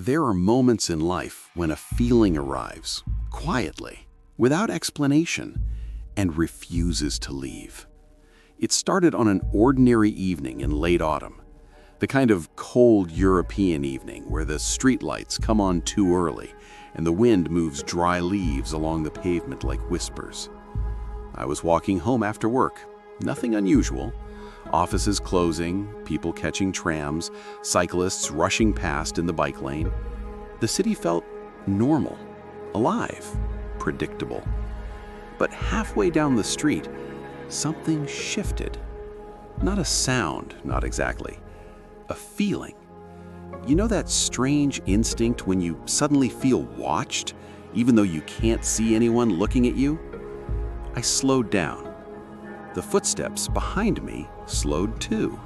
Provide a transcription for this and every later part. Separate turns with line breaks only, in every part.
There are moments in life when a feeling arrives, quietly, without explanation, and refuses to leave. It started on an ordinary evening in late autumn, the kind of cold European evening where the streetlights come on too early and the wind moves dry leaves along the pavement like whispers. I was walking home after work, nothing unusual. Offices closing, people catching trams, cyclists rushing past in the bike lane. The city felt normal, alive, predictable. But halfway down the street, something shifted. Not a sound, not exactly. A feeling. You know that strange instinct when you suddenly feel watched, even though you can't see anyone looking at you? I slowed down. The footsteps behind me slowed too.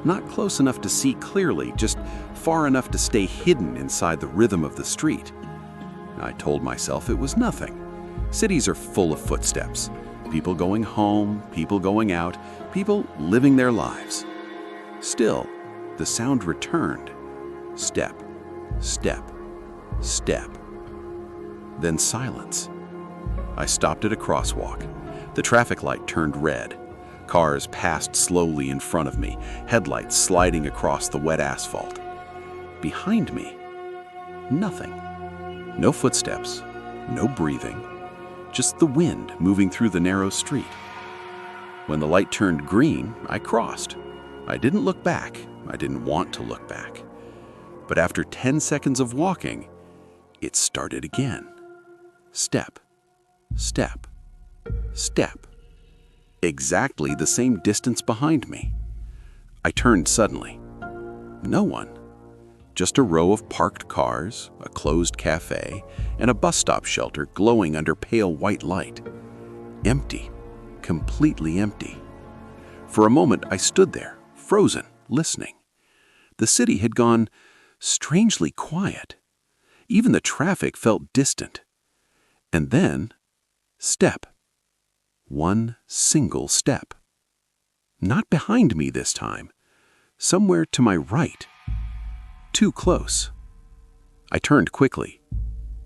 Not close enough to see clearly, just far enough to stay hidden inside the rhythm of the street. I told myself it was nothing. Cities are full of footsteps. People going home, people going out, people living their lives. Still, the sound returned. Step, step, step. Then silence. I stopped at a crosswalk. The traffic light turned red. Cars passed slowly in front of me, headlights sliding across the wet asphalt. Behind me, nothing. No footsteps, no breathing, just the wind moving through the narrow street. When the light turned green, I crossed. I didn't look back. I didn't want to look back. But after 10 seconds of walking, it started again. Step, step, step. Exactly the same distance behind me. I turned suddenly. No one. Just a row of parked cars, a closed cafe, and a bus stop shelter glowing under pale white light. Empty. Completely empty. For a moment, I stood there, frozen, listening. The city had gone strangely quiet. Even the traffic felt distant. And then, step. One single step. Not behind me this time. Somewhere to my right. Too close. I turned quickly.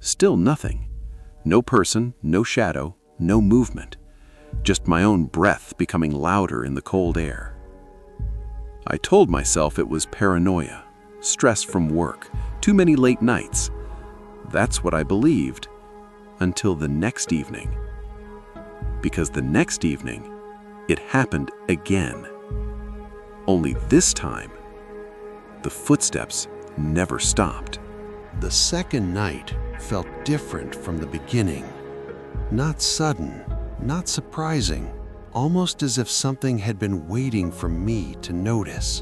Still nothing. No person, no shadow, no movement. Just my own breath becoming louder in the cold air. I told myself it was paranoia, stress from work, too many late nights. That's what I believed, until the next evening. Because the next evening, it happened again. Only this time, the footsteps never stopped.
The second night felt different from the beginning. Not sudden, not surprising, almost as if something had been waiting for me to notice.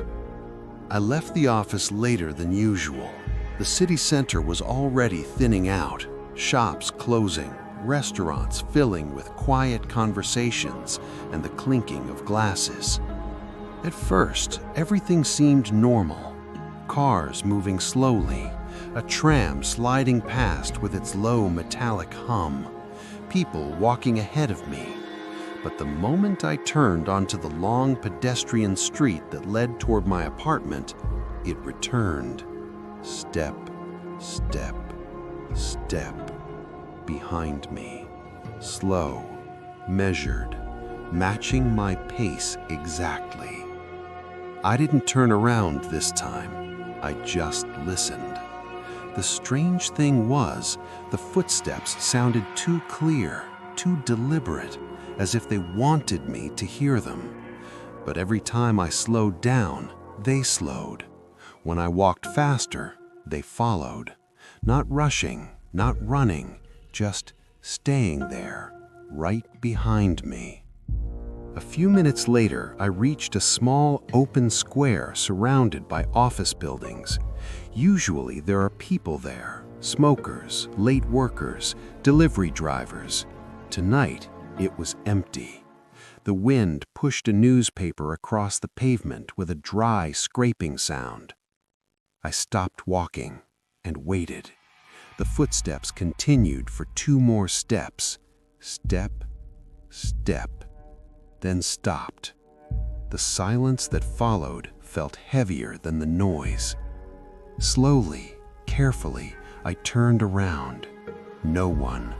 I left the office later than usual. The city center was already thinning out, shops closing, restaurants filling with quiet conversations and the clinking of glasses. At first, everything seemed normal. Cars moving slowly, a tram sliding past with its low metallic hum, people walking ahead of me. But the moment I turned onto the long pedestrian street that led toward my apartment, it returned. Step, step, step. Behind me, slow, measured, matching my pace exactly. I didn't turn around this time, I just listened. The strange thing was, the footsteps sounded too clear, too deliberate, as if they wanted me to hear them. But every time I slowed down, they slowed. When I walked faster, they followed. Not rushing, not running, just staying there, right behind me. A few minutes later, I reached a small open square surrounded by office buildings. Usually there are people there, smokers, late workers, delivery drivers. Tonight, it was empty. The wind pushed a newspaper across the pavement with a dry, scraping sound. I stopped walking and waited. The footsteps continued for 2 more steps. Step, step, then stopped. The silence that followed felt heavier than the noise. Slowly, Carefully, I turned around. No one.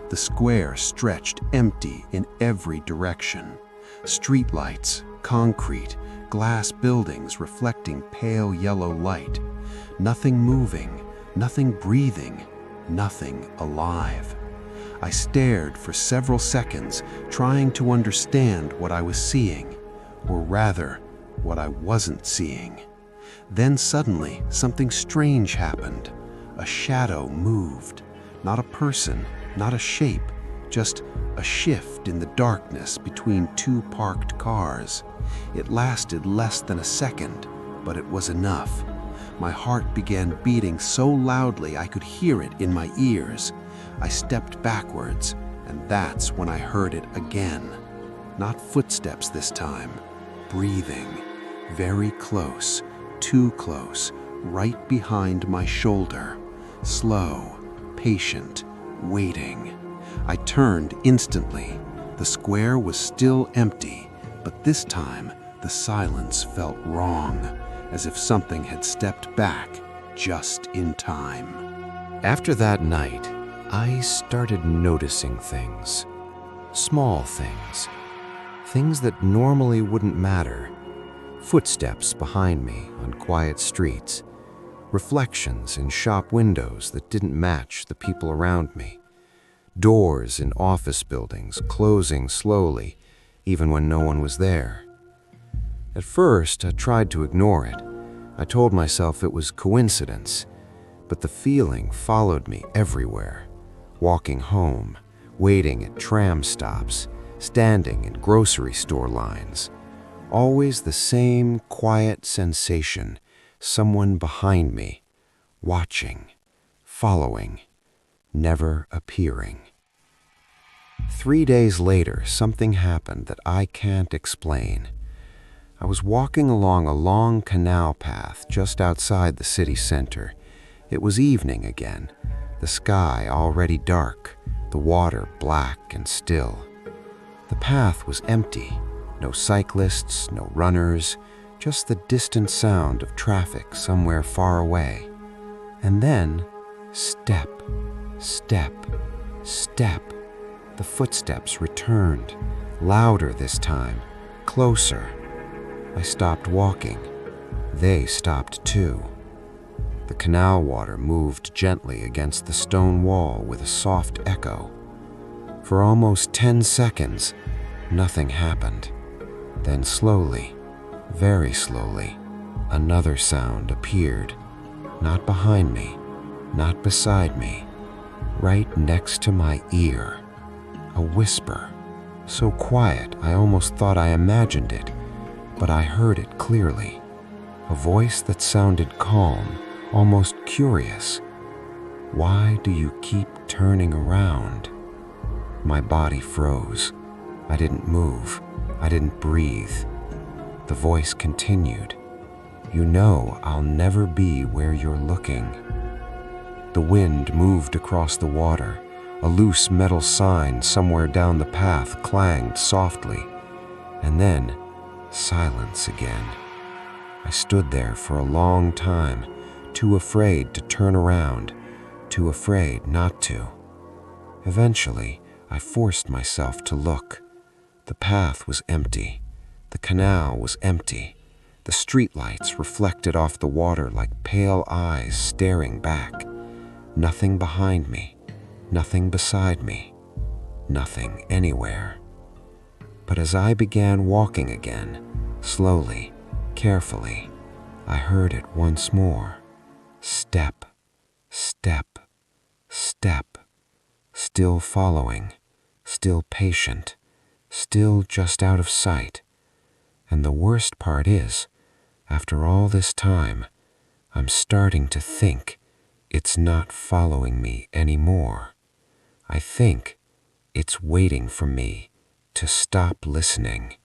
The square stretched empty in every direction. Streetlights, concrete, glass buildings reflecting pale yellow light. Nothing moving, nothing breathing, nothing alive. I stared for several seconds, trying to understand what I was seeing, or rather, what I wasn't seeing. Then suddenly, something strange happened. A shadow moved. Not a person, not a shape, just a shift in the darkness between two parked cars. It lasted less than a second, but it was enough. My heart began beating so loudly I could hear it in my ears. I stepped backwards, and that's when I heard it again. Not footsteps this time. Breathing. Very close, too close, right behind my shoulder. Slow, patient, waiting. I turned instantly. The square was still empty, but this time the silence felt wrong, as if something had stepped back just in time.
After that night, I started noticing things. Small things. Things that normally wouldn't matter. Footsteps behind me on quiet streets. Reflections in shop windows that didn't match the people around me. Doors in office buildings closing slowly, even when no one was there. At first, I tried to ignore it. I told myself it was coincidence, but the feeling followed me everywhere. Walking home, waiting at tram stops, standing in grocery store lines. Always the same quiet sensation, someone behind me, watching, following, never appearing. 3 days later, something happened that I can't explain. I was walking along a long canal path just outside the city center. It was evening again, the sky already dark, the water black and still. The path was empty, no cyclists, no runners, just the distant sound of traffic somewhere far away. And then, step, step, step. The footsteps returned, louder this time, closer. I stopped walking. They stopped too. The canal water moved gently against the stone wall with a soft echo. For almost 10 seconds, nothing happened. Then slowly, very slowly, another sound appeared. Not behind me, not beside me, right next to my ear. A whisper, so quiet I almost thought I imagined it, but I heard it clearly. A voice that sounded calm, almost curious. Why do you keep turning around? My body froze. I didn't move. I didn't breathe. The voice continued. You know I'll never be where you're looking. The wind moved across the water. A loose metal sign somewhere down the path clanged softly. And then, silence again. I stood there for a long time, too afraid to turn around, too afraid not to. Eventually, I forced myself to look. The path was empty. The canal was empty. The streetlights reflected off the water like pale eyes staring back. Nothing behind me, nothing beside me, nothing anywhere. But as I began walking again, slowly, carefully, I heard it once more. Step, step, step, still following, still patient, still just out of sight. And the worst part is, after all this time, I'm starting to think it's not following me anymore. I think it's waiting for me to stop listening.